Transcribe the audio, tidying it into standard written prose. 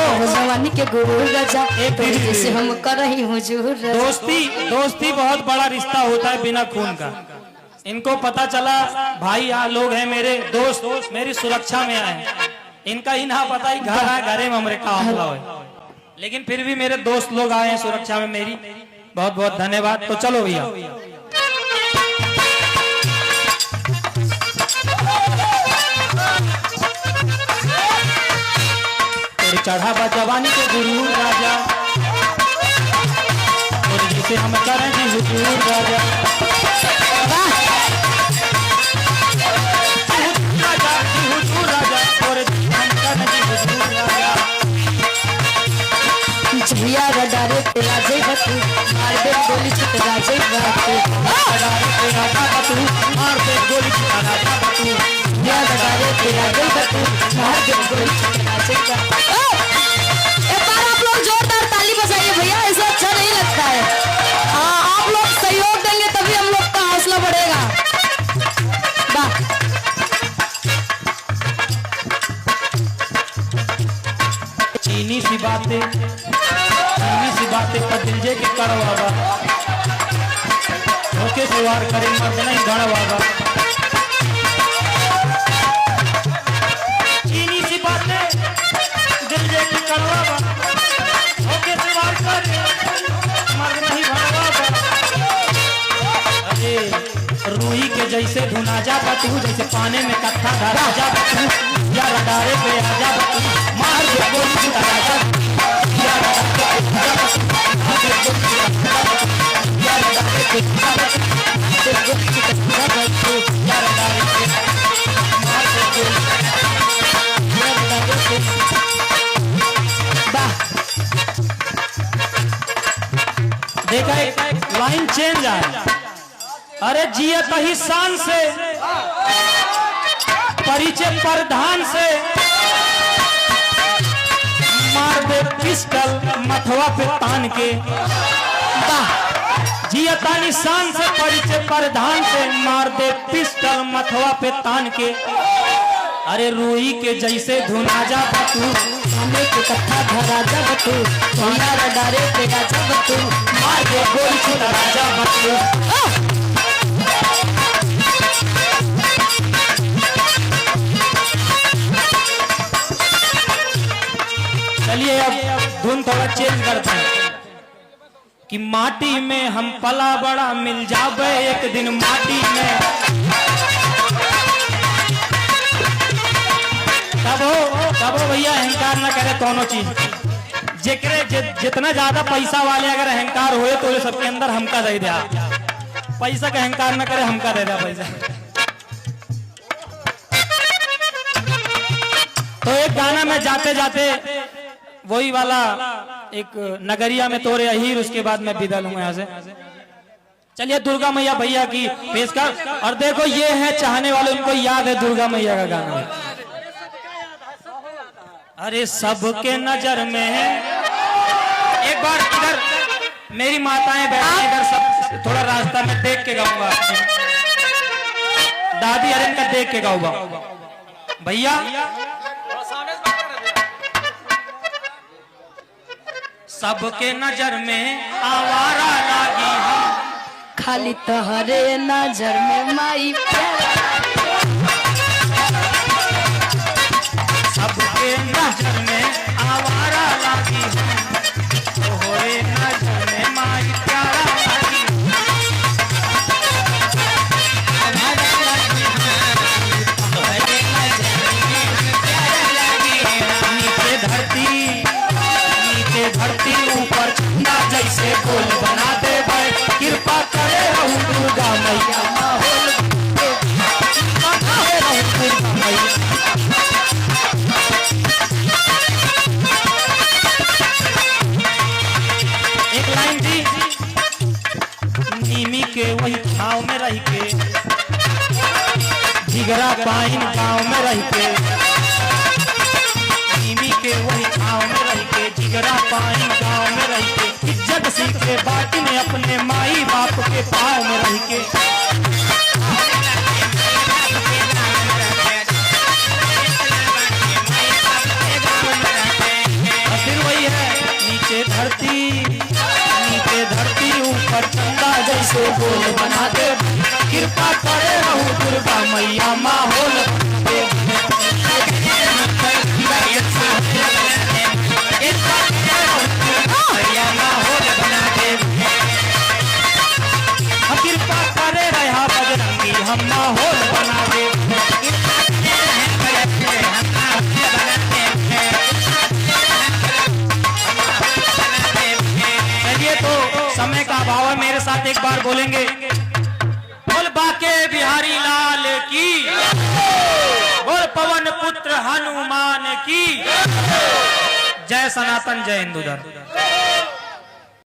जवानी के गुरु राजा जैसे हम कर रही हुजूर। दोस्ती बहुत बड़ा रिश्ता होता है बिना खून का। इनको पता चला भाई यहाँ लोग हैं मेरे दोस्त मेरी सुरक्षा में आए, इनका ही ना पता ही घर है, घरे में हमरे का हमला है, लेकिन फिर भी मेरे दोस्त लोग आए हैं सुरक्षा में मेरी। बहुत बहुत धन्यवाद। तो चलो भैया चढ़ा बा जवानी के गुरु राजा और जिसे हम करें जी हुजूर राजा। हुजूर राजा और हम करें जी हुजूर राजा। झिया रडारे पे राजे बतू मार दे गोली छुट राजे बातू। रडारे पे राजा बतू मार दे गोली छुट राजा बतू। झिया रडारे पे राजे बतू मार दे गोली छुट राजे बातू। एक बार आप लोग जोरदार ताली बजाइए भैया, ऐसा अच्छा नहीं लगता है। आप लोग सहयोग देंगे तभी हम लोग का हौसला बढ़ेगा। चीनी सी बातें पर दिल जे के करवावा होके से वार करे मर्द नहीं गणवावा। चीनी सी बातें दिल जे के करवावा होके से वार करे मर्द नहीं गणवावा। अरे रूही के जैसे धुना जा बतू जैसे पानी में कट्ठा धरा जा बतू या रडारे पे आजा बतू मार दे गोली छुटा राजा या रडारे पे आजा बतू मार दे गोली छुटा राजा या रडारे पे आजा बतू मार दे गोली छुटा राजा या रडारे पे मार दे गोली या रडारे पे। वाह देखा एक लाइन चेंज है। अरे जिए कहीं शान से परिचय प्रधान से मार दे पिस्टल मथवा पे तान के। जियता निशान से परिचय प्रधान से मार दे पिस्टल मथवा पे तान के। अरे रूही के जैसे धुना जा बतू हमें के कट्ठा धरा जा बतू सोना रडारे पे राजा बतू मार दे गोली छुटा राजा बतू। चलिए अब धुन थोड़ा चेंज करते हैं कि माटी में हम पला बड़ा मिल जावे एक दिन माटी में। तब हो भैया अहंकार न करे दोनों चीज। जितना ज्यादा पैसा वाले अगर अहंकार हुए तो ये सबके अंदर हमका दे दिया। पैसा का अहंकार न करे हमका दे दिया पैसा। तो एक गाना में जाते जाते वही वाला एक नगरिया में तोरे अहीर, उसके बाद मैं विदा लूंगा यहाँ से। चलिए दुर्गा मैया भैया की पेशकश। और देखो ये है चाहने वाले उनको याद है दुर्गा मैया का गाना। अरे सबके नजर में है। एक बार इधर मेरी माताएं बैठी इधर, सब थोड़ा रास्ता में देख के गाऊंगा। दादी अरे इनका देख के गाऊंगा भैया। सबके नजर में आवारा लागी हम खाली तोहरे नजर में माई प्यारा। सबके नजर में आवारा लागी हम तोहरे नजर में माई प्यारा लागी। धरती ऊपर झंडा जैसे गोल बना दे भाई कृपा करे रहू दुर्गा मैया माहौल कृपा करे रहू दुर्गा मैया। एक लाइन थी नीमी के वही छाव में रह के जिगरा पाइन गाँव में रह के नीमी के वही छाव में रह के जिगरा पानी गाँव में रह के इज्जत सीखे बाटी में अपने माई बाप के पाँव में रह के। से बोल बना दे कृपा करे रहू दुर्गा मैया माहौल दे मैया माहौल बना दे कृपा करे रहा बजरंगी हम माहौल बना दे चलिए तो समय का अभाव है मेरे साथ एक बार बोलेंगे बोल बाके बिहारी लाल की बोल पवन पुत्र हनुमान की जय सनातन जय हिंदू धर्म।